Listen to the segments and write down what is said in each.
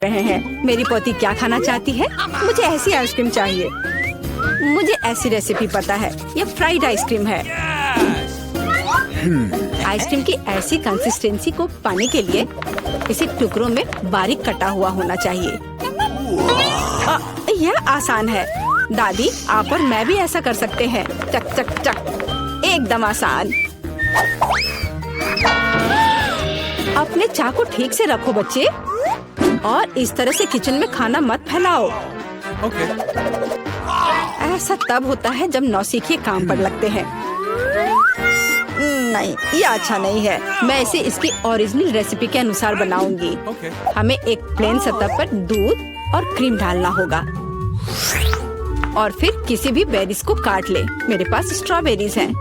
रहे हैं। मेरी पोती क्या खाना चाहती है? मुझे ऐसी आइसक्रीम चाहिए। मुझे ऐसी रेसिपी पता है, ये फ्राइड आइसक्रीम है। आइसक्रीम की ऐसी कंसिस्टेंसी को पाने के लिए इसे टुकड़ों में बारीक कटा हुआ होना चाहिए। यह आसान है। दादी, आप और मैं भी ऐसा कर सकते हैं। चक चक चक, एकदम आसान। अपने चाकू ठीक से रखो बच्चे, और इस तरह से किचन में खाना मत फैलाओ। ऐसा तब होता है जब नौसिखिए काम पर लगते हैं। नहीं, ये अच्छा नहीं है। मैं इसे इसकी ओरिजिनल रेसिपी के अनुसार बनाऊंगी। हमें एक प्लेन सतह पर दूध और क्रीम डालना होगा, और फिर किसी भी बेरीज को काट ले। मेरे पास स्ट्रॉबेरीज हैं,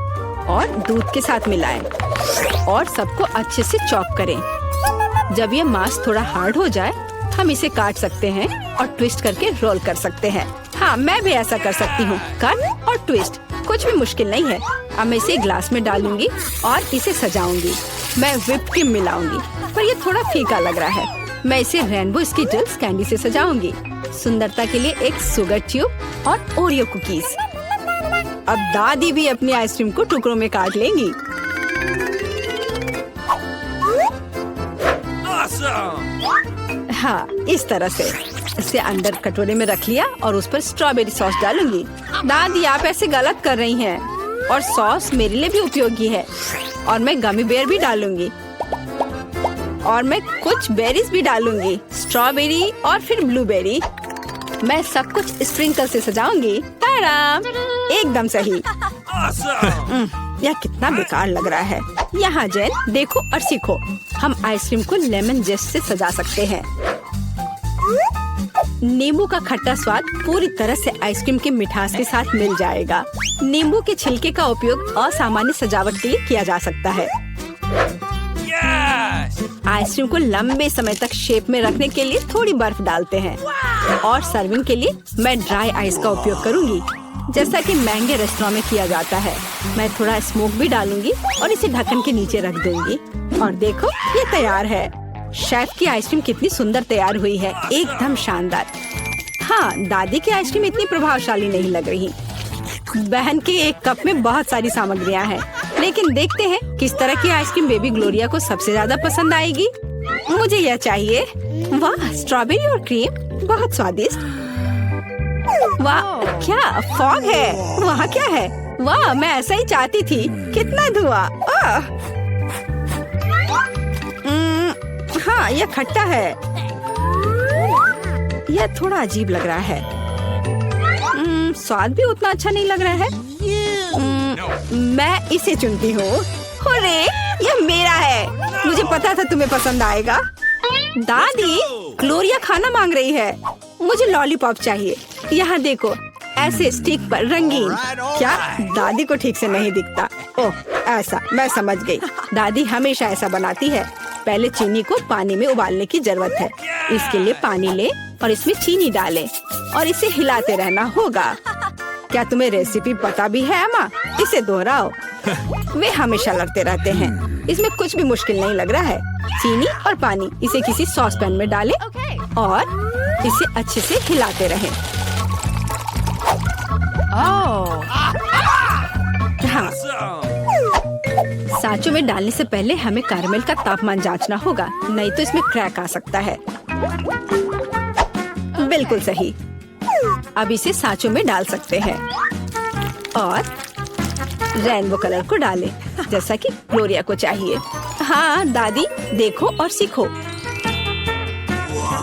और दूध के साथ मिलाएं और सबको अच्छे से चॉप करें। जब ये मांस थोड़ा हार्ड हो जाए, हम इसे काट सकते हैं और ट्विस्ट करके रोल कर सकते हैं। हाँ, मैं भी ऐसा कर सकती हूँ। कट और ट्विस्ट कुछ भी मुश्किल नहीं है। अब मैं इसे ग्लास में डालूंगी और इसे सजाऊंगी। मैं व्हिप क्रीम मिलाऊंगी, पर ये थोड़ा फीका लग रहा है। मैं इसे रेनबो स्किटल्स कैंडी से सजाऊंगी। सुंदरता के लिए एक शुगर ट्यूब और ओरियो कुकीज। अब दादी भी अपनी आइसक्रीम को टुकड़ों में काट लेंगी। हाँ, इस तरह से इसे अंदर कटोरे में रख लिया और उस पर स्ट्रॉबेरी सॉस डालूंगी। दादी, आप ऐसे गलत कर रही हैं, और सॉस मेरे लिए भी उपयोगी है। और मैं गमी बेयर भी डालूंगी, और मैं कुछ बेरीज भी डालूंगी, स्ट्रॉबेरी और फिर ब्लूबेरी। मैं सब कुछ स्प्रिंकल से सजाऊंगी। एकदम सही। यह कितना बेकार लग रहा है। यहाँ जेन, देखो और सीखो। हम आइसक्रीम को लेमन जेस्ट से सजा सकते हैं। नींबू का खट्टा स्वाद पूरी तरह से आइसक्रीम की मिठास के साथ मिल जाएगा। नींबू के छिलके का उपयोग असामान्य सजावट के लिए किया जा सकता है। आइसक्रीम को लंबे समय तक शेप में रखने के लिए थोड़ी बर्फ डालते हैं, और सर्विंग के लिए मैं ड्राई आइस का उपयोग करूंगी, जैसा कि महंगे रेस्टोरेंट में किया जाता है। मैं थोड़ा स्मोक भी डालूंगी और इसे ढक्कन के नीचे रख दूंगी। और देखो, ये तैयार है। शेफ की आइसक्रीम कितनी सुंदर तैयार हुई है, एकदम शानदार। हाँ, दादी की आइसक्रीम इतनी प्रभावशाली नहीं लग रही। बहन के एक कप में बहुत सारी सामग्रियाँ हैं, लेकिन देखते हैं किस तरह की आइसक्रीम बेबी ग्लोरिया को सबसे ज्यादा पसंद आएगी। मुझे यह चाहिए। वाह, स्ट्रॉबेरी और क्रीम, बहुत स्वादिष्ट। वाह, क्या फॉग है? वहाँ क्या है? वाह, मैं ऐसा ही चाहती थी। कितना धुआं। हाँ, यह खट्टा है। यह थोड़ा अजीब लग रहा है। स्वाद भी उतना अच्छा नहीं लग रहा है। मैं इसे चुनती हूँ। अरे, यह मेरा है। मुझे पता था तुम्हें पसंद आएगा। दादी, ग्लोरिया खाना मांग रही है। मुझे लॉलीपॉप चाहिए। यहाँ देखो, ऐसे स्टिक पर रंगीन। क्या दादी को ठीक से नहीं दिखता? ओह, ऐसा, मैं समझ गई। दादी हमेशा ऐसा बनाती है। पहले चीनी को पानी में उबालने की जरूरत है। इसके लिए पानी ले और इसमें चीनी डालें और इसे हिलाते रहना होगा। क्या तुम्हें रेसिपी पता भी है अम्मा? इसे दोहराओ। वे हमेशा लड़ते रहते हैं। इसमें कुछ भी मुश्किल नहीं लग रहा है। चीनी और पानी, इसे किसी सॉस पैन में डालें और इसे अच्छे से हिलाते रहें। हाँ, सांचों में डालने से पहले हमें कैरमेल का तापमान जांचना होगा, नहीं तो इसमें क्रैक आ सकता है। बिल्कुल सही। अब इसे सांचों में डाल सकते हैं और रेनबो कलर को डालें, जैसा कि ग्लोरिया को चाहिए। हाँ दादी, देखो और सीखो।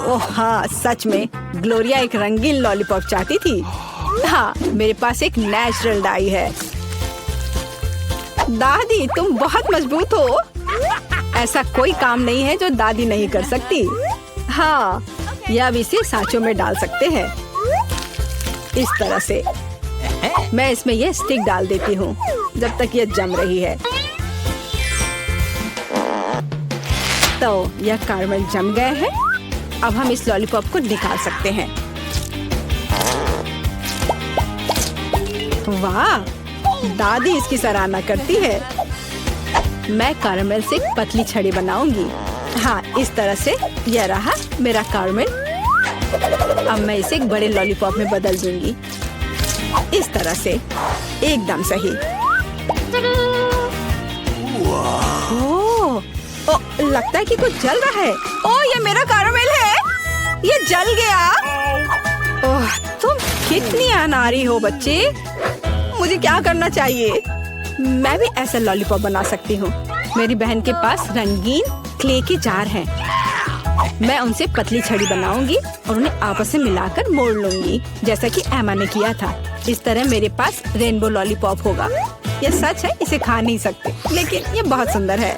ओह हाँ, सच में ग्लोरिया एक रंगीन लॉलीपॉप चाहती थी। हाँ, मेरे पास एक नेचुरल डाई है। दादी, तुम बहुत मजबूत हो। ऐसा कोई काम नहीं है जो दादी नहीं कर सकती। हाँ, या अब इसे सांचों में डाल सकते हैं इस तरह से। मैं इसमें यह स्टिक डाल देती हूँ जब तक यह जम रही है। तो यह कैरमेल जम गए हैं। अब हम इस लॉलीपॉप को निकाल सकते हैं। वाह, दादी इसकी सराहना करती है। मैं कैरमेल से एक पतली छड़ी बनाऊंगी। हाँ, इस तरह से। यह रहा मेरा कैरमेल अब मैं इसे एक बड़े लॉलीपॉप में बदल दूंगी, इस तरह से, एकदम सही। ओह, लगता है कि कुछ जल रहा है। ओह, ये मेरा कैरामेल है, ये जल गया। ओह, तुम कितनी अनाड़ी हो बच्चे। मुझे क्या करना चाहिए? मैं भी ऐसा लॉलीपॉप बना सकती हूँ। मेरी बहन के पास रंगीन क्ले के जार हैं। मैं उनसे पतली छड़ी बनाऊंगी और उन्हें आपस में मिलाकर मोड़ लूंगी, जैसा कि एमा ने किया था। इस तरह मेरे पास रेनबो लॉलीपॉप होगा। ये सच है, इसे खा नहीं सकते, लेकिन ये बहुत सुंदर है।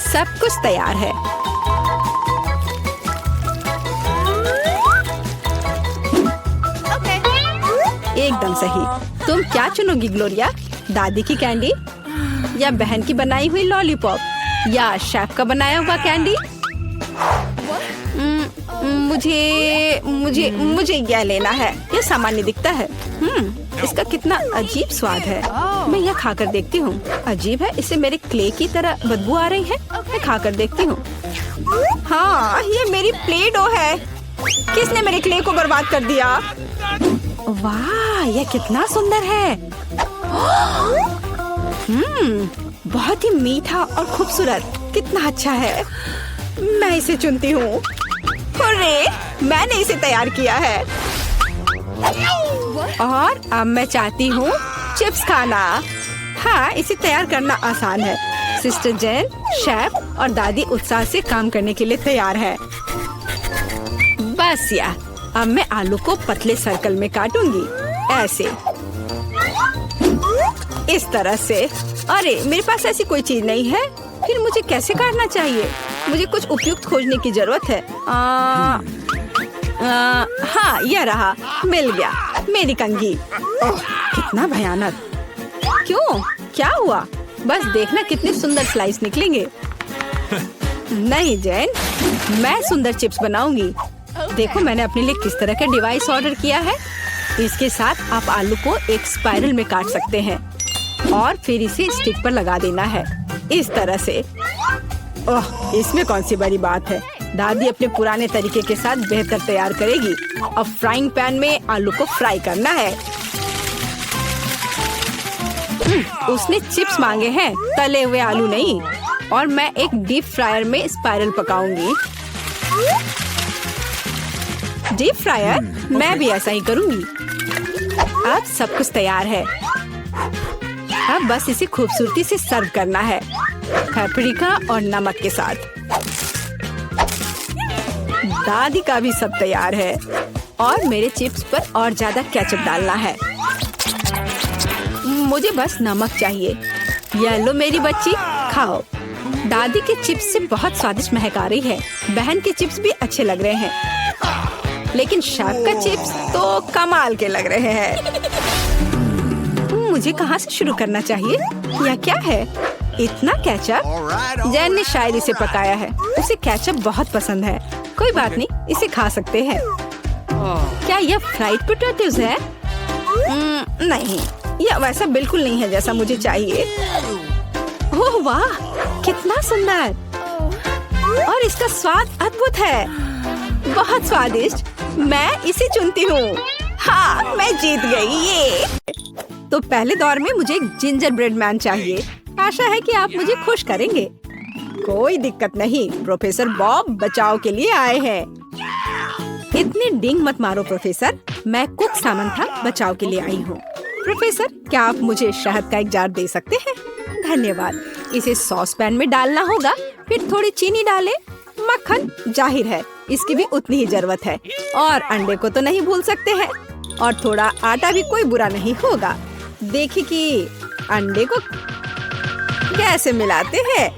सब कुछ तैयार है। एकदम सही। तुम क्या चुनोगी ग्लोरिया? दादी की कैंडी या बहन की बनाई हुई लॉलीपॉप या शेफ का बनाया हुआ कैंडी? मुझे मुझे मुझे यह लेना है। यह सामान्य दिखता है। इसका कितना अजीब स्वाद है। मैं यह खाकर देखती हूँ। अजीब है, इसे मेरे क्ले की तरह बदबू आ रही है। मैं खाकर देखती हूँ। हाँ, ये मेरी प्ले डो है। किसने मेरे क्ले को बर्बाद कर दिया? वाह, यह कितना सुंदर है। बहुत ही मीठा और खूबसूरत। कितना अच्छा है। मैं इसे चुनती हूँ। अरे, मैंने इसे तैयार किया है और अब मैं चाहती हूँ चिप्स खाना। हाँ, इसे तैयार करना आसान है। सिस्टर जेन, शेफ और दादी उत्साह से काम करने के लिए तैयार है। बस या, अब मैं आलू को पतले सर्कल में काटूंगी, ऐसे, इस तरह से। अरे, मेरे पास ऐसी कोई चीज नहीं है। फिर मुझे कैसे काटना चाहिए? मुझे कुछ उपयुक्त खोजने की जरूरत है। हाँ, यह रहा, मिल गया, मेरी कंघी। ओह, कितना भयानक। क्यों? क्या हुआ? बस देखना कितने सुंदर स्लाइस निकलेंगे। नहीं जैन, मैं सुंदर चिप्स बनाऊंगी। देखो, मैंने अपने लिए किस तरह का डिवाइस ऑर्डर किया है। इसके साथ आप आलू को एक स्पाइरल में काट सकते हैं और फिर इसे स्टिक पर लगा देना है, इस तरह से। ओह, इसमें कौन सी बड़ी बात है। दादी अपने पुराने तरीके के साथ बेहतर तैयार करेगी। अब फ्राइंग पैन में आलू को फ्राई करना है। उसने चिप्स मांगे हैं, तले हुए आलू नहीं। और मैं एक डीप फ्रायर में स्पाइरल पकाऊंगी। Deep fryer? मैं भी ऐसा ही करूंगी। अब सब कुछ तैयार है। अब बस इसे खूबसूरती से सर्व करना है, पेपरिका और नमक के साथ। दादी का भी सब तैयार है और मेरे चिप्स पर और ज्यादा केचप डालना है। मुझे बस नमक चाहिए। ये लो मेरी बच्ची, खाओ। दादी के चिप्स से बहुत स्वादिष्ट महक आ रही है। बहन के चिप्स भी अच्छे लग रहे हैं, लेकिन शेफ का चिप्स तो कमाल के लग रहे हैं। मुझे कहाँ से शुरू करना चाहिए? यह क्या है? इतना केचप? जैन ने शायद इसे पकाया है। उसे केचप बहुत पसंद है। कोई बात नहीं, इसे खा सकते हैं। क्या यह फ्राइड पोटैटोज है? नहीं, यह वैसा बिल्कुल नहीं है जैसा मुझे चाहिए। ओह वाह, कितना सुंदर। और इसका स्वाद अद्भुत है, बहुत स्वादिष्ट। मैं इसे चुनती हूँ। हाँ, मैं जीत गई। ये तो पहले दौर में मुझे एक जिंजर ब्रेड मैन चाहिए। आशा है कि आप मुझे खुश करेंगे। कोई दिक्कत नहीं, प्रोफेसर बॉब बचाव के लिए आए हैं। इतनी डिंग मत मारो प्रोफेसर, मैं कुक सामंथा बचाव के लिए आई हूँ। प्रोफेसर, क्या आप मुझे शहद का एक जार दे सकते हैं? धन्यवाद। इसे सॉस पैन में डालना होगा, फिर थोड़ी चीनी डालें। मक्खन, जाहिर है इसकी भी उतनी ही जरूरत है। और अंडे को तो नहीं भूल सकते हैं। और थोड़ा आटा भी कोई बुरा नहीं होगा। देखिए कि अंडे को कैसे मिलाते हैं।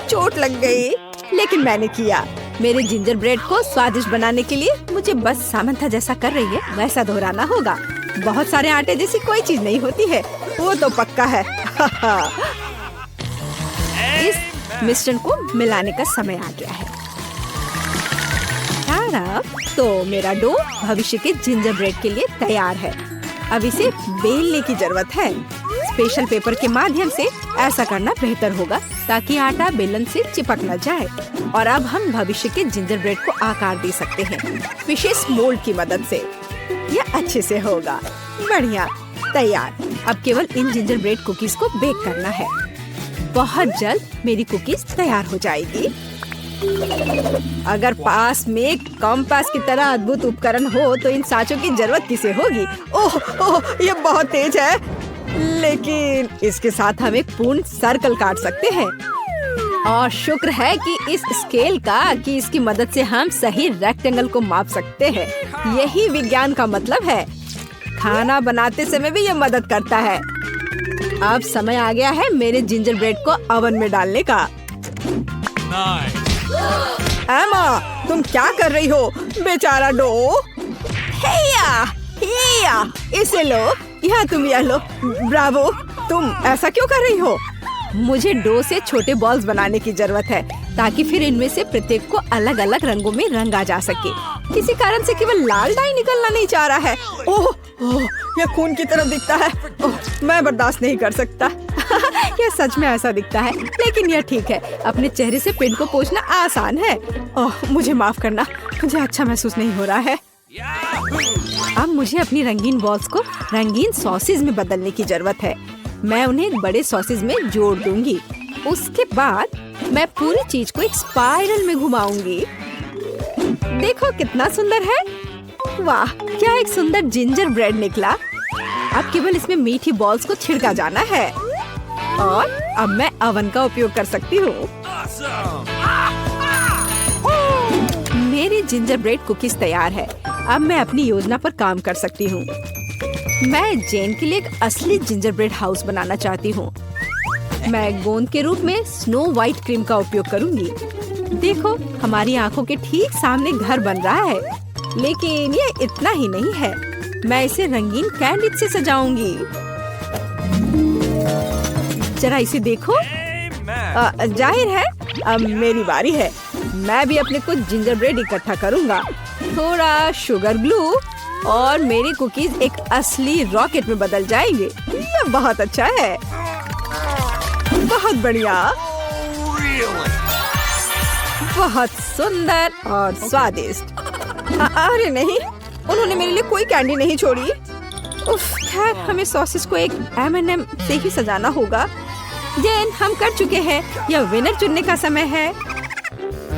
चोट लग गई, लेकिन मैंने किया। मेरे जिंजर ब्रेड को स्वादिष्ट बनाने के लिए मुझे बस सामंथा जैसा कर रही है वैसा दोहराना होगा। बहुत सारे आटे जैसी कोई चीज नहीं होती है, वो तो पक्का है। इस मिश्रण को मिलाने का समय आ गया है। तो मेरा डो भविष्य के जिंजर ब्रेड के लिए तैयार है। अब इसे बेलने की जरूरत है। स्पेशल पेपर के माध्यम से ऐसा करना बेहतर होगा ताकि आटा बेलन से चिपक न जाए। और अब हम भविष्य के जिंजर ब्रेड को आकार दे सकते हैं विशेष मोल्ड की मदद से। यह अच्छे से होगा। बढ़िया, तैयार। अब केवल इन जिंजर ब्रेड कुकीज को बेक करना है। बहुत जल्द मेरी कुकीज तैयार हो जाएगी। अगर पास में कॉम्पास की तरह अद्भुत उपकरण हो तो इन सांचों की जरूरत किसे होगी? ओह ओह, ये बहुत तेज है, लेकिन इसके साथ हम एक पूर्ण सर्कल काट सकते हैं। और शुक्र है कि इस स्केल का कि इसकी मदद से हम सही रेक्टेंगल को माप सकते हैं। यही विज्ञान का मतलब है। खाना बनाते समय भी ये मदद करता है। अब समय आ गया है मेरे जिंजर ब्रेड को ओवन में डालने का। एमा, तुम क्या कर रही हो? बेचारा डो। हेया, इसे लो। यह लो। ब्रावो, तुम ऐसा क्यों कर रही हो? मुझे डो से छोटे बॉल्स बनाने की जरूरत है ताकि फिर इनमें से प्रत्येक को अलग अलग रंगों में रंगा जा सके। किसी कारण से केवल लाल डाई निकलना नहीं चाह रहा है। ओह, यह खून की तरह दिखता है। ओह, मैं बर्दाश्त नहीं कर सकता। यह सच में ऐसा दिखता है, लेकिन यह ठीक है। अपने चेहरे से पेन को पोंछना आसान है। ओह, मुझे माफ करना, मुझे अच्छा महसूस नहीं हो रहा है। अब मुझे अपनी रंगीन बॉल्स को रंगीन सॉसेज में बदलने की जरूरत है। मैं उन्हें एक बड़े सॉसेज में जोड़ दूंगी। उसके बाद मैं पूरी चीज को एक स्पाइरल में घुमाऊंगी। देखो कितना सुंदर है। वाह, क्या एक सुंदर जिंजर ब्रेड निकला। अब केवल इसमें मीठी बॉल्स को छिड़का जाना है और अब मैं ओवन का उपयोग कर सकती हूँ। मेरी जिंजर ब्रेड कुकीज तैयार है। अब मैं अपनी योजना पर काम कर सकती हूँ। मैं जेन के लिए एक असली जिंजर ब्रेड हाउस बनाना चाहती हूँ। मैं गोंद के रूप में स्नो व्हाइट क्रीम का उपयोग करूँगी। देखो, हमारी आँखों के ठीक सामने घर बन रहा है। लेकिन ये इतना ही नहीं है। मैं इसे रंगीन कैंडी से सजाऊंगी। जरा इसे देखो। जाहिर है अब मेरी बारी है। मैं भी अपने कुछ जिंजर ब्रेड इकट्ठा करूंगा, थोड़ा शुगर ग्लू, और मेरी कुकीज एक असली रॉकेट में बदल जाएंगे। ये बहुत अच्छा है। बहुत बढ़िया, बहुत सुंदर और स्वादिष्ट। अरे नहीं, उन्होंने मेरे लिए कोई कैंडी नहीं छोड़ी। उफ, खैर हमें सॉसेस को एक M&M से ही सजाना होगा। जेन, हम कर चुके हैं। यह विनर चुनने का समय है।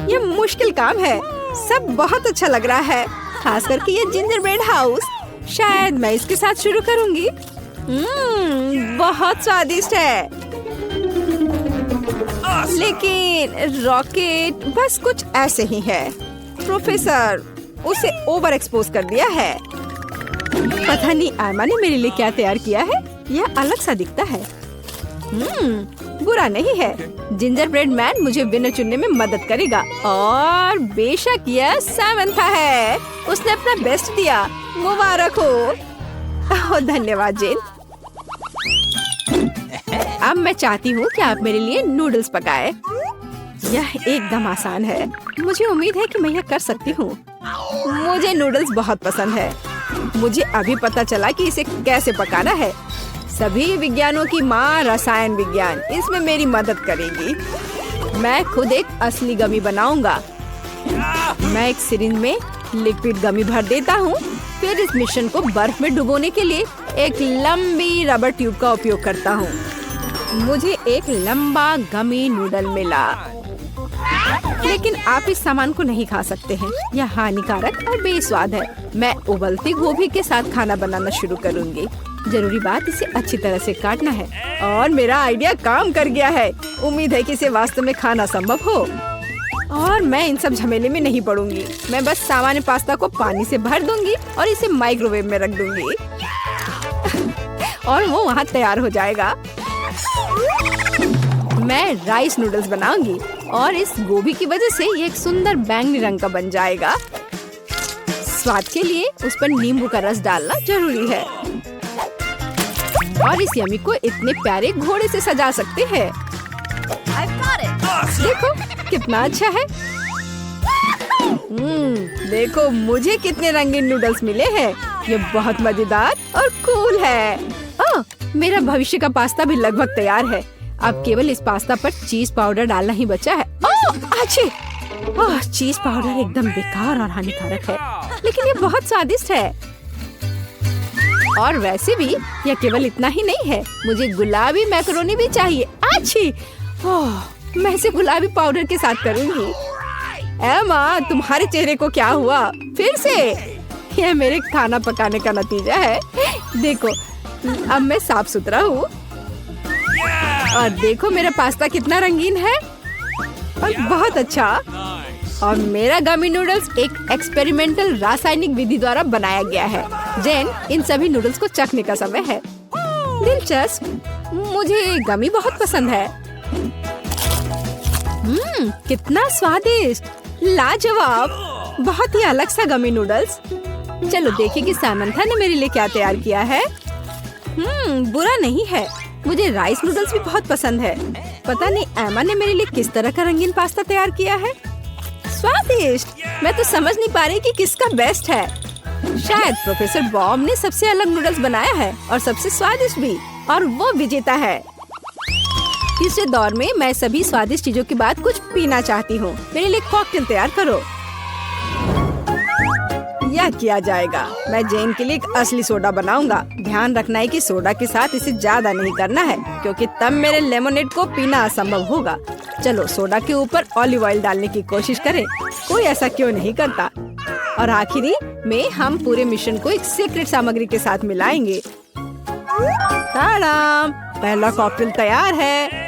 यह मुश्किल काम है। सब बहुत अच्छा लग रहा है, खास करके ये जिंजर ब्रेड हाउस। शायद मैं इसके साथ शुरू करूंगी। बहुत स्वादिष्ट है। लेकिन रॉकेट बस कुछ ऐसे ही है। प्रोफेसर उसे ओवर एक्सपोज कर दिया है। पता नहीं एमा ने मेरे लिए क्या तैयार किया है। यह अलग सा दिखता है। बुरा नहीं है। जिंजर ब्रेड मैन मुझे विनर चुनने में मदद करेगा। और बेशक यह सैमंथा है। उसने अपना बेस्ट दिया। मुबारक हो। धन्यवाद जेन। अब मैं चाहती हूँ कि आप मेरे लिए नूडल्स पकाए। यह एकदम आसान है। मुझे उम्मीद है कि मैं यह कर सकती हूँ। मुझे नूडल्स बहुत पसंद है। मुझे अभी पता चला कि इसे कैसे पकाना है। सभी विज्ञानों की माँ रसायन विज्ञान इसमें मेरी मदद करेगी। मैं खुद एक असली गमी बनाऊंगा। मैं एक सिरिंज में लिक्विड गमी भर देता हूँ। फिर इस मिश्रण को बर्फ में डुबोने के लिए एक लंबी रबर ट्यूब का उपयोग करता हूँ। मुझे एक लंबा गमी नूडल मिला। लेकिन आप इस सामान को नहीं खा सकते हैं। यह हानिकारक और बेस्वाद है। मैं उबलती गोभी के साथ खाना बनाना शुरू करूंगी। जरूरी बात इसे अच्छी तरह से काटना है। और मेरा आइडिया काम कर गया है। उम्मीद है कि इसे वास्तव में खाना संभव हो। और मैं इन सब झमेले में नहीं पड़ूंगी। मैं बस सामान्य पास्ता को पानी से भर दूंगी और इसे माइक्रोवेव में रख दूंगी। और वो वहाँ तैयार हो जाएगा। मैं राइस नूडल्स बनाऊंगी और इस गोभी की वजह से ये एक सुंदर बैंगनी रंग का बन जाएगा। स्वाद के लिए उस पर नींबू का रस डालना जरूरी है। और इस यमी को इतने प्यारे घोड़े से सजा सकते हैं। देखो कितना अच्छा है। देखो मुझे कितने रंगीन नूडल्स मिले हैं। ये बहुत मजेदार और कूल है। मेरा भविष्य का पास्ता भी लगभग तैयार है। अब केवल इस पास्ता पर चीज पाउडर डालना ही बचा है। अच्छे, चीज पाउडर एकदम बेकार और हानिकारक है, लेकिन ये बहुत स्वादिष्ट है। और वैसे भी यह केवल इतना ही नहीं है, मुझे गुलाबी मैकरोनी भी चाहिए। अच्छी, मैं इसे गुलाबी पाउडर के साथ करूंगी। एमा, तुम्हारे चेहरे को क्या हुआ? फिर से? यह मेरे खाना पकाने का नतीजा है। देखो, अब मैं साफ सुथरा हूँ। और देखो मेरा पास्ता कितना रंगीन है और बहुत अच्छा। और मेरा गमी नूडल्स एक एक्सपेरिमेंटल रासायनिक विधि द्वारा बनाया गया है। जेन, इन सभी नूडल्स को चखने का समय है। दिलचस्प, मुझे गमी बहुत पसंद है। कितना स्वादिष्ट, लाजवाब, बहुत ही अलग सा गमी नूडल्स। चलो देखिए कि सामंथा ने मेरे लिए क्या तैयार किया है। बुरा नहीं है, मुझे राइस नूडल्स भी बहुत पसंद है। पता नहीं एमा ने मेरे लिए किस तरह का रंगीन पास्ता तैयार किया है। स्वादिष्ट, मैं तो समझ नहीं पा रही कि किसका बेस्ट है। शायद प्रोफेसर बॉब ने सबसे अलग नूडल्स बनाया है और सबसे स्वादिष्ट भी, और वो विजेता है। तीसरे दौर में मैं सभी स्वादिष्ट चीजों के बाद कुछ पीना चाहती हूँ। मेरे लिए कॉकटेल तैयार करो। यह किया जाएगा। मैं जेन के लिए एक असली सोडा बनाऊंगा। ध्यान रखना है कि सोडा के साथ इसे ज्यादा नहीं करना है, क्योंकि तब मेरे लेमोनेड को पीना असंभव होगा। चलो सोडा के ऊपर ऑलिव ऑयल डालने की कोशिश करें। कोई ऐसा क्यों नहीं करता। और आखिरी में हम पूरे मिश्रण को एक सीक्रेट सामग्री के साथ मिलाएंगे। ताड़ाम, पहला कॉकटेल तैयार है।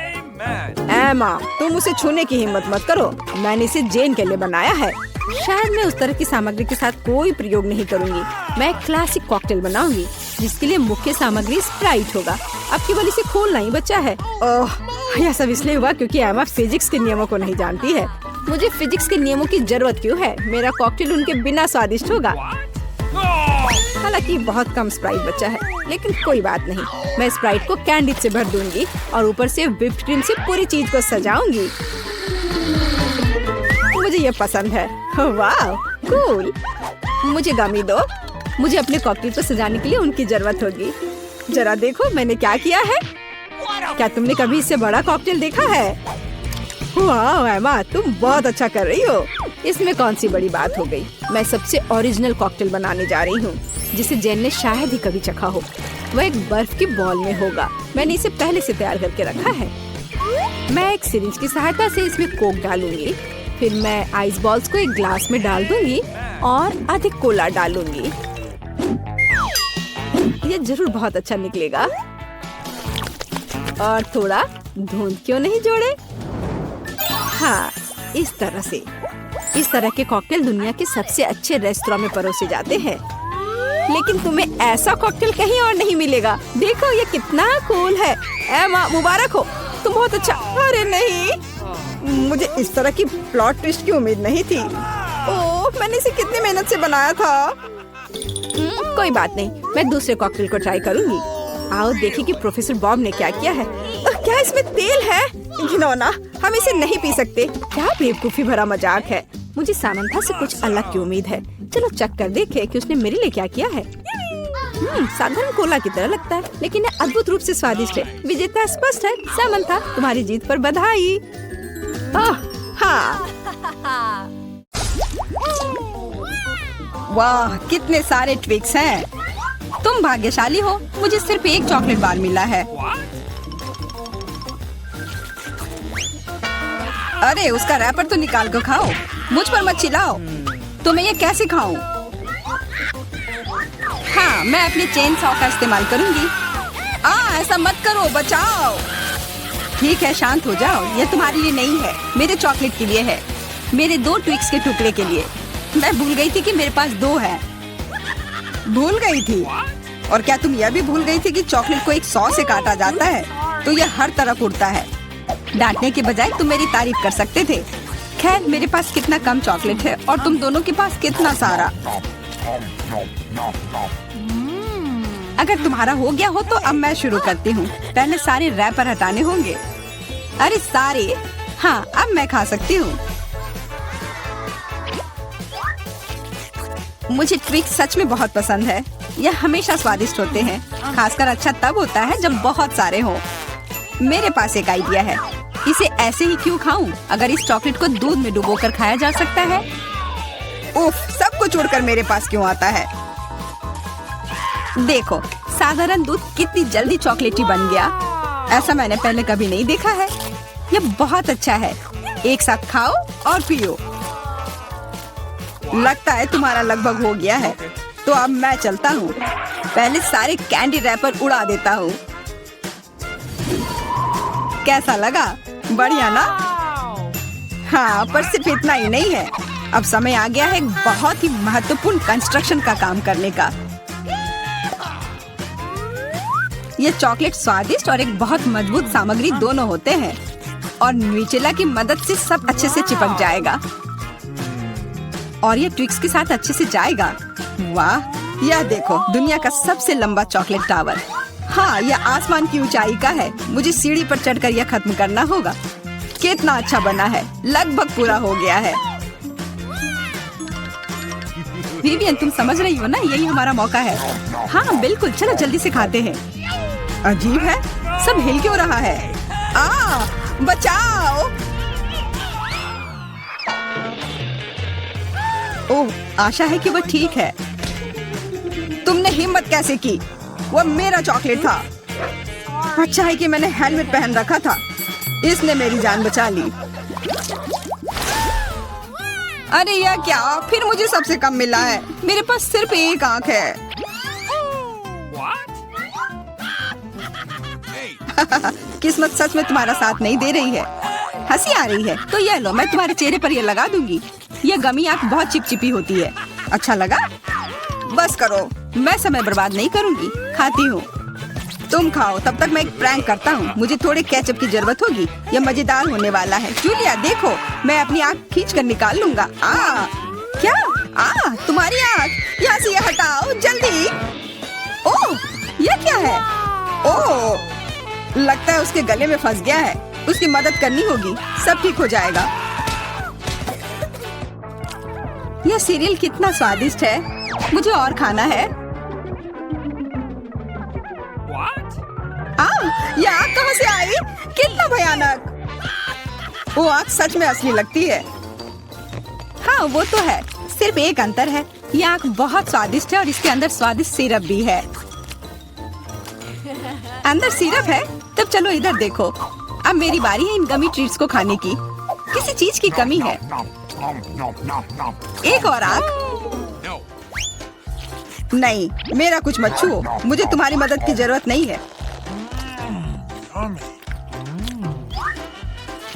एमा, तुम उसे छूने की हिम्मत मत करो। मैंने इसे जेन के लिए बनाया है। शायद मैं उस तरह की सामग्री के साथ कोई प्रयोग नहीं करूंगी। मैं एक क्लासिक कॉकटेल बनाऊंगी, जिसके लिए मुख्य सामग्री स्प्राइट होगा। अब केवल इसे खोलना ही बचा है। ओह, यह सब इसलिए हुआ क्योंकि एमा फिजिक्स के नियमों को नहीं जानती है। मुझे फिजिक्स के नियमों की जरूरत क्यों है? मेरा कॉकटेल उनके बिना स्वादिष्ट होगा। हालांकि बहुत कम स्प्राइट बचा है, लेकिन कोई बात नहीं। मैं स्प्राइट को कैंडी से भर दूंगी और ऊपर से व्हिप्ड क्रीम से पूरी चीज को सजाऊंगी। मुझे ये पसंद है। वाह, कूल। मुझे गमी दो। मुझे अपने कॉकटेल को सजाने के लिए उनकी जरूरत होगी। जरा देखो मैंने क्या किया है। क्या तुमने कभी इससे बड़ा कॉकटेल देखा है? वाह एमा, तुम बहुत अच्छा कर रही हो। इसमें कौन सी बड़ी बात हो गई। मैं सबसे ओरिजिनल कॉकटेल बनाने जा रही हूँ, जिसे जेन ने शायद ही कभी चखा हो। वह एक बर्फ की बॉल में होगा। मैंने इसे पहले से तैयार करके रखा है। मैं एक सिरिंज की सहायता से इसमें कोक डालूंगी। फिर मैं आइस बॉल्स को एक ग्लास में डाल दूंगी और अधिक कोला डालूंगी। ये जरूर बहुत अच्छा निकलेगा। और थोड़ा धुंध क्यों नहीं जोड़े? हाँ, इस तरह से। इस तरह के कॉकटेल दुनिया के सबसे अच्छे रेस्तरां में परोसे जाते हैं, लेकिन तुम्हें ऐसा कॉकटेल कहीं और नहीं मिलेगा। देखो ये कितना कूल है। एमा, मुबारक हो, तुम बहुत अच्छा। अरे नहीं, मुझे इस तरह की प्लॉट ट्विस्ट की उम्मीद नहीं थी। ओह, मैंने इसे कितनी मेहनत से बनाया था। कोई बात नहीं, मैं दूसरे कॉकटेल को ट्राई करूंगी। आओ देखिए कि प्रोफेसर बॉब ने क्या किया है। क्या इसमें तेल है? घिनौना, हम इसे नहीं पी सकते। क्या बेवकूफी भरा मजाक है। मुझे सामंथा से कुछ अलग की उम्मीद है। चलो चेक कर देखें कि उसने मेरे लिए क्या किया है। साधारण कोला की तरह लगता है, लेकिन यह अद्भुत रूप से स्वादिष्ट है। विजेता स्पष्ट है। सामंथा, तुम्हारी जीत पर बधाई। हाँ। वाह, कितने सारे ट्विक्स हैं। तुम भाग्यशाली हो, मुझे सिर्फ एक चॉकलेट बार मिला है। अरे उसका रैपर तो निकाल कर खाओ। मुझ पर मत चिल्लाओ। तो मैं ये कैसे खाऊं? हाँ, मैं अपनी चेन सॉ का इस्तेमाल करूंगी। ऐसा मत करो, बचाओ। ठीक है, शांत हो जाओ। ये तुम्हारे लिए नहीं है, मेरे चॉकलेट के लिए है। मेरे 2 ट्विक्स के टुकड़े के लिए। मैं भूल गई थी कि मेरे पास 2 है। भूल गई थी? और क्या तुम यह भी भूल गई थी कि चॉकलेट को एक सॉ से काटा जाता है, तो यह हर तरफ उड़ता है। डांटने के बजाय तुम मेरी तारीफ कर सकते थे। खैर, मेरे पास कितना कम चॉकलेट है और तुम दोनों के पास कितना सारा। अगर तुम्हारा हो गया हो तो अब मैं शुरू करती हूँ। पहले सारे रैपर हटाने होंगे। अरे सारे? हाँ, अब मैं खा सकती हूँ। मुझे ट्विक्स सच में बहुत पसंद है। यह हमेशा स्वादिष्ट होते हैं। खासकर अच्छा तब होता है जब बहुत सारे हों। मेरे पास एक आइडिया है। इसे ऐसे ही क्यों खाऊं? अगर इस चॉकलेट को दूध में डुबोकर खाया जा सकता है। उफ, सब कुछ उड़कर मेरे पास क्यों आता है? देखो, साधारण दूध कितनी जल्दी चॉकलेटी बन गया। ऐसा मैंने पहले कभी नहीं देखा है। यह बहुत अच्छा है। एक साथ खाओ और पियो। लगता है तुम्हारा लगभग हो गया है, तो अब मैं चलता हूँ। पहले सारे कैंडी रैपर उड़ा देता हूँ। कैसा लगा? बढ़िया ना? हाँ, पर सिर्फ इतना ही नहीं है। अब समय आ गया है एक बहुत ही महत्वपूर्ण कंस्ट्रक्शन का काम करने का। ये चॉकलेट स्वादिष्ट और एक बहुत मजबूत सामग्री दोनों होते हैं, और न्यूटेला की मदद से सब अच्छे से चिपक जाएगा और ये ट्विक्स के साथ अच्छे से जाएगा। वाह, यह देखो, दुनिया का सबसे लंबा चॉकलेट टावर। हाँ, यह आसमान की ऊंचाई का है। मुझे सीढ़ी पर चढ़कर यह खत्म करना होगा। कितना अच्छा बना है, लगभग पूरा हो गया है। विवियन, तुम समझ रही हो ना, यही हमारा मौका है। हाँ बिल्कुल, चलो जल्दी से खाते हैं। अजीब है, सब हिल क्यों रहा है? बचाओ! ओह, आशा है कि वो ठीक है। तुमने हिम्मत कैसे की? वो मेरा चॉकलेट था। अच्छा है कि मैंने हेलमेट पहन रखा था। इसने मेरी जान बचा ली। अरे यह क्या? फिर मुझे सबसे कम मिला है। मेरे पास सिर्फ एक आंख है। किस्मत सच में तुम्हारा साथ नहीं दे रही है। हंसी आ रही है तो यह लो, मैं तुम्हारे चेहरे पर यह लगा दूंगी। यह गमी आंख बहुत चिपचिपी होती है। अच्छा लगा? बस करो, मैं समय बर्बाद नहीं करूंगी। खाती हूँ, तुम खाओ। तब तक मैं एक प्रैंक करता हूँ। मुझे थोड़े केचप की जरूरत होगी। यह मजेदार होने वाला है। जूलिया देखो, मैं अपनी आँख खींच कर निकाल लूंगा। क्या? तुम्हारी आँख यहाँ से, यह हटाओ जल्दी। ओह, यह क्या है? ओह, लगता है उसके गले में फंस गया है। उसकी मदद करनी होगी, सब ठीक हो जाएगा। यह सीरियल कितना स्वादिष्ट है। मुझे और खाना है। यह आग कहाँ से आई? कितना भयानक! वो आग सच में असली लगती है। हाँ वो तो है, सिर्फ एक अंतर है। यह आग बहुत स्वादिष्ट है और इसके अंदर स्वादिष्ट सिरप भी है। अंदर सिरप है? तब चलो इधर देखो। अब मेरी बारी है इन गमी ट्रीट्स को खाने की। किसी चीज की कमी है। एक और आग? नहीं, मेरा कुछ मत छुओ। मुझे तुम्हारी मदद की जरूरत नहीं है।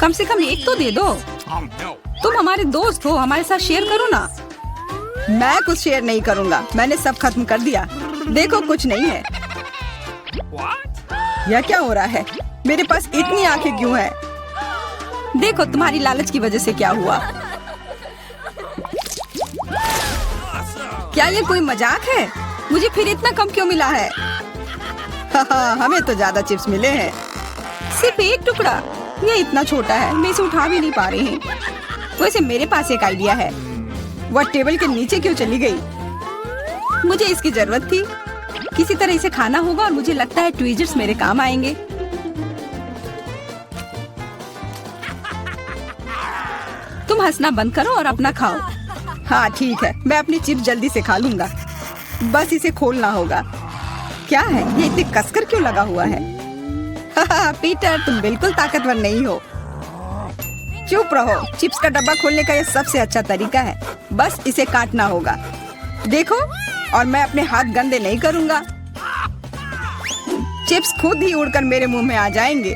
कम से कम एक तो दे दो। तुम हमारे दोस्त हो, हमारे साथ शेयर करो ना। मैं कुछ शेयर नहीं करूँगा। मैंने सब खत्म कर दिया। देखो, कुछ नहीं है। यह क्या हो रहा है? मेरे पास इतनी आंखें क्यों हैं? देखो, तुम्हारी लालच की वजह से क्या हुआ। क्या ये कोई मजाक है? मुझे फिर इतना कम क्यों मिला है? हमें तो ज्यादा चिप्स मिले हैं। सिर्फ एक टुकड़ा? ये इतना छोटा है, मैं इसे उठा भी नहीं पा रही हूँ। वैसे मेरे पास एक आइडिया है। वह टेबल के नीचे क्यों चली गई? मुझे इसकी जरूरत थी। किसी तरह इसे खाना होगा और मुझे लगता है ट्वीजर्स मेरे काम आएंगे। तुम हंसना बंद करो और अपना खाओ। हाँ ठीक है, मैं अपनी चिप्स जल्दी से खा लूंगा। बस इसे खोलना होगा। क्या है ये इतने कसकर क्यों लगा हुआ है? पीटर, तुम बिल्कुल ताकतवर नहीं हो। चुप रहो। चिप्स का डब्बा खोलने का यह सबसे अच्छा तरीका है। बस इसे काटना होगा। देखो, और मैं अपने हाथ गंदे नहीं करूंगा। चिप्स खुद ही उड़कर मेरे मुंह में आ जाएंगे।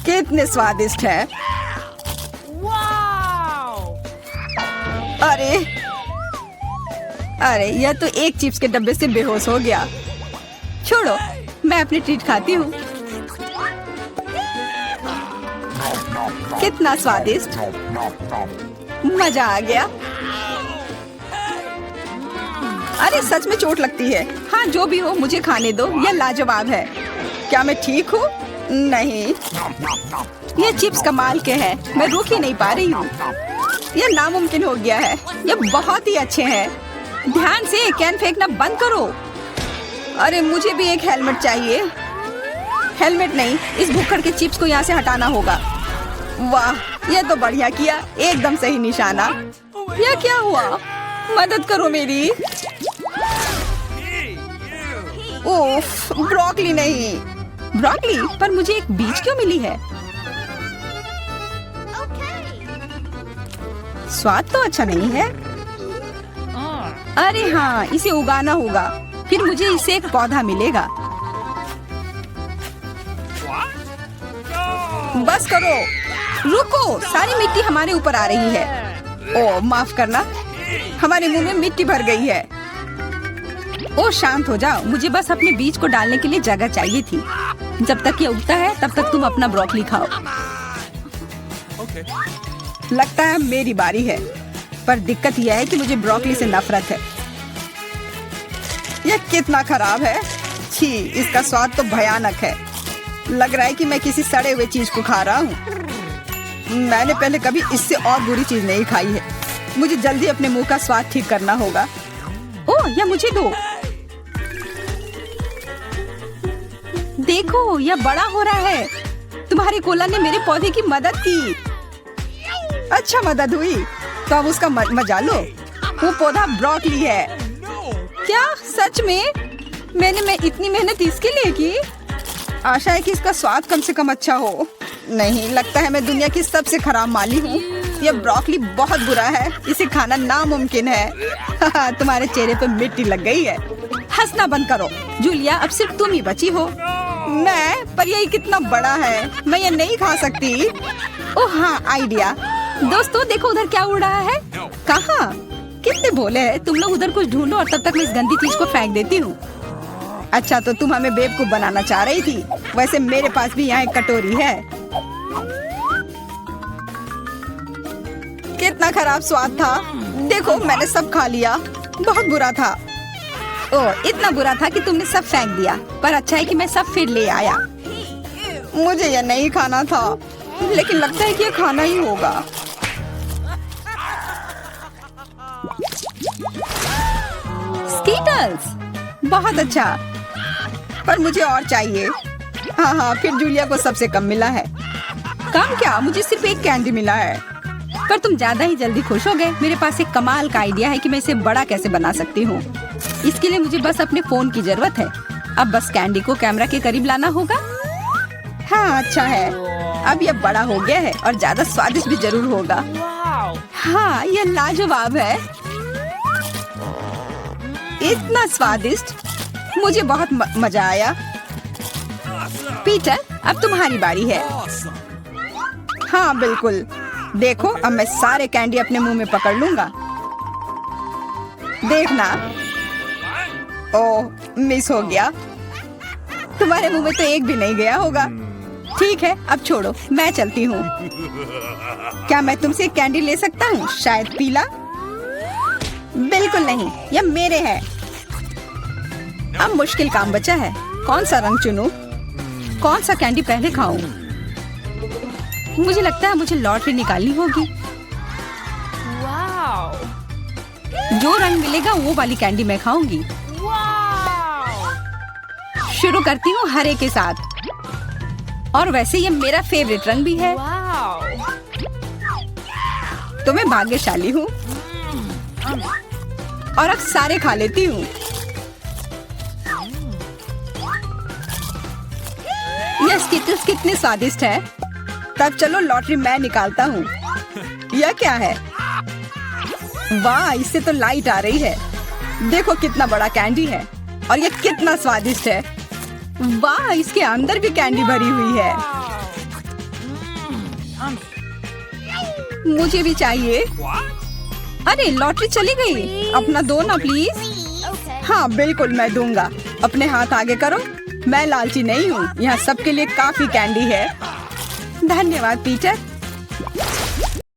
कितने स्वादिष्ट है। अरे यह तो एक चिप्स के डब्बे से बेहोश हो गया। छोड़ो, मैं अपनी ट्रीट खाती हूँ। कितना स्वादिष्ट, मजा आ गया। अरे सच में चोट लगती है। हाँ जो भी हो, मुझे खाने दो। यह लाजवाब है। क्या मैं ठीक हूँ? नहीं, ये चिप्स कमाल के हैं। मैं रुक ही नहीं पा रही हूँ। यह नामुमकिन हो गया है। ये बहुत ही अच्छे हैं। ध्यान से, कैन फेंकना बंद करो। अरे मुझे भी एक हेलमेट चाहिए। हेलमेट नहीं, इस भुक्कड़ के चिप्स को यहाँ से हटाना होगा। वाह, ये तो बढ़िया किया, एकदम सही निशाना। यह क्या हुआ? मदद करो मेरी। ओफ, ब्रोकली नहीं। ब्रोकली, पर मुझे एक बीज क्यों मिली है? स्वाद तो अच्छा नहीं है। अरे हाँ, इसे उगाना होगा, फिर मुझे इससे एक पौधा मिलेगा। बस करो, रुको, सारी मिट्टी हमारे ऊपर आ रही है। ओह माफ करना, हमारे मुंह में मिट्टी भर गई है। ओह शांत हो जाओ, मुझे बस अपने बीज को डालने के लिए जगह चाहिए थी। जब तक ये उगता है तब तक तुम अपना ब्रोकली खाओ। लगता है मेरी बारी है, पर दिक्कत यह है कि मुझे ब्रोकली से नफरत है। यह कितना खराब है। छी, इसका स्वाद तो भयानक है। लग रहा है कि मैं किसी सड़े हुए चीज को खा रहा हूँ। मैंने पहले कभी इससे और बुरी चीज नहीं खाई है। मुझे जल्दी अपने मुंह का स्वाद ठीक करना होगा। ओह, यह मुझे दो। देखो, यह बड़ा हो रहा है। तुम्हारे कोला ने मेरे पौधे की मदद की। अच्छा मदद हुई, तो अब उसका मजा लो। वो पौधा ब्रोकली है। क्या सच में? मैंने इतनी मेहनत इसके लिए की। आशा है कि इसका स्वाद कम से कम अच्छा हो। नहीं, लगता है मैं दुनिया की सबसे खराब माली हूँ। यह ब्रोकली बहुत बुरा है, इसे खाना नामुमकिन है। तुम्हारे चेहरे पे मिट्टी लग गई है। हंसना बंद करो जूलिया, अब सिर्फ तुम ही बची हो। मैं? पर यही कितना बड़ा है, मैं ये नहीं खा सकती। ओह हाँ, आइडिया। दोस्तों देखो, उधर क्या उड़ रहा है। कहाँ? कितने भोले हैं तुम लोग। उधर कुछ ढूंढो और तब तक मैं इस गंदी चीज को फेंक देती हूँ। अच्छा, तो तुम हमें बेवकूफ बनाना चाह रही थी। वैसे मेरे पास भी यहाँ एक कटोरी है। कितना खराब स्वाद था। देखो, मैंने सब खा लिया। बहुत बुरा था। ओह, इतना बुरा था कि तुमने सब फेंक दिया। पर अच्छा है कि मैं सब फिर ले आया। मुझे यह नहीं खाना था, लेकिन लगता है कि यह खाना ही होगा। स्कीटल्स, बहुत अच्छा, पर मुझे और चाहिए। हाँ हाँ, फिर जूलिया को सबसे कम मिला है। कम क्या, मुझे सिर्फ एक कैंडी मिला है। पर तुम ज्यादा ही जल्दी खुश हो गए। मेरे पास एक कमाल का आइडिया है कि मैं इसे बड़ा कैसे बना सकती हूँ। इसके लिए मुझे बस अपने फोन की जरूरत है। अब बस कैंडी को कैमरा के करीब लाना होगा। हाँ अच्छा है, अब यह बड़ा हो गया है और ज्यादा स्वादिष्ट भी जरूर होगा। हाँ, यह लाजवाब है, इतना स्वादिष्ट। मुझे बहुत मजा आया। पीटर, अब तुम्हारी बारी है। हाँ बिल्कुल, देखो अब मैं सारे कैंडी अपने मुंह में पकड़ लूंगा। देखना। ओह, मिस हो गया। तुम्हारे मुंह में तो एक भी नहीं गया होगा। ठीक है, अब छोड़ो, मैं चलती हूँ। क्या मैं तुमसे कैंडी ले सकता हूँ? शायद पीला? बिल्कुल नहीं, यह मेरे है। अब मुश्किल काम बचा है। कौन सा रंग चुनूं? कौन सा कैंडी पहले खाऊं? मुझे लगता है मुझे लॉटरी निकालनी होगी। जो रंग मिलेगा वो वाली कैंडी मैं खाऊंगी। शुरू करती हूँ हरे के साथ। और वैसे ये मेरा फेवरेट रंग भी है। तो मैं भाग्यशाली हूँ और अब सारे खा लेती हूँ। यह स्किटल्स कितने स्वादिष्ट है। तब चलो लॉटरी मैं निकालता हूँ। यह क्या है? वाह, इससे तो लाइट आ रही है। देखो कितना बड़ा कैंडी है और यह कितना स्वादिष्ट है। वाह, इसके अंदर भी कैंडी भरी हुई है। मुझे भी चाहिए। अरे लॉटरी चली गई। अपना दो ना प्लीज। हाँ बिल्कुल, मैं दूंगा। अपने हाथ आगे करो। मैं लालची नहीं हूँ। यहाँ सबके लिए काफी कैंडी है। धन्यवाद पीटर।